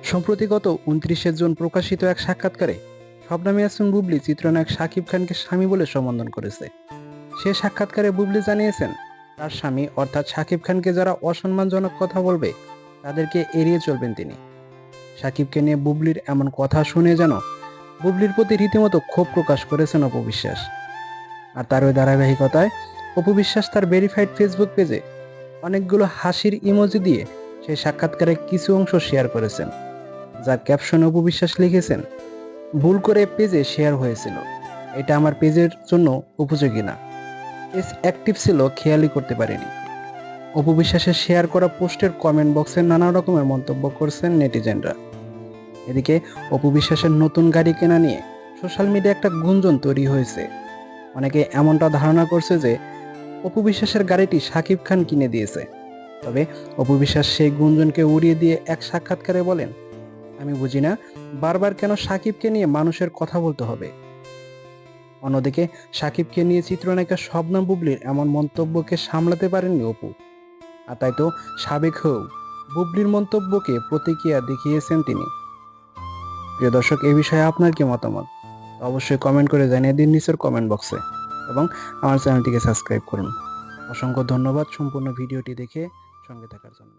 সম্প্রতি গত ২৯শে জুন প্রকাশিত এক সাক্ষাৎকারে শবনম ইয়াসমিন বুবলি চিত্রনায়ক শাকিব খানকে স্বামী বলে সম্বোধন করেছে। সে সাক্ষাৎকারে বুবলি জানিয়েছেন, তার স্বামী অর্থাৎ শাকিব খানকে যারা অসম্মানজনক কথা বলবে তাদেরকে এড়িয়ে চলবেন তিনি। শাকিবকে নিয়ে বুবলির এমন কথা শুনে যেন বুবলির প্রতি রীতিমতো ক্ষোভ প্রকাশ করেছেন অপু বিশ্বাস। আর তার ওই ধারাবাহিকতায় অপু বিশ্বাস তার ভেরিফাইড ফেসবুক পেজে অনেকগুলো হাসির ইমোজি দিয়ে সেই সাক্ষাৎকারে কিছু অংশ শেয়ার করেছেন, যার ক্যাপশনে অপু বিশ্বাস লিখেছেন, ভুল করে পেজে শেয়ার হয়েছিল, এটা আমার পেজের জন্য উপযোগী না, পেজ অ্যাক্টিভ ছিল খেয়ালই করতে পারিনি। অপু বিশ্বাসের শেয়ার করা পোস্টের কমেন্ট বক্সে নানা রকমের মন্তব্য করছেন নেটিজেনরা। এদিকে অপু বিশ্বাসের নতুন গাড়ি কেনা নিয়ে সোশ্যাল মিডিয়ায় একটা গুঞ্জন তৈরি হয়েছে। অনেকে এমনটা ধারণা করছে যে অপু বিশ্বাসের গাড়িটি শাকিব খান কিনে দিয়েছে। তবে অপু বিশ্বাস সেই গুঞ্জনকে উড়িয়ে দিয়ে এক সাক্ষাৎকারে বলেন, আমি বুঝি না বারবার কেন শাকিবকে নিয়ে মানুষের কথা বলতে হবে। অন্যদিকে শাকিবকে নিয়ে চিত্রনায়িকা শবনম বুবলির এমন মন্তব্যকে সামলাতে পারেননি অপু। আর তাই তো সাবেক হয়েও বুবলির মন্তব্যকে প্রতিক্রিয়া দেখিয়েছেন তিনি। প্রিয় দর্শক, এই বিষয়ে আপনার কি মতামত অবশ্যই কমেন্ট করে জানিয়ে দিন নিচের কমেন্ট বক্সে, এবং আমার চ্যানেলটিকে সাবস্ক্রাইব করুন। অসংখ্য ধন্যবাদ সম্পূর্ণ ভিডিওটি দেখে সঙ্গে থাকার জন্য।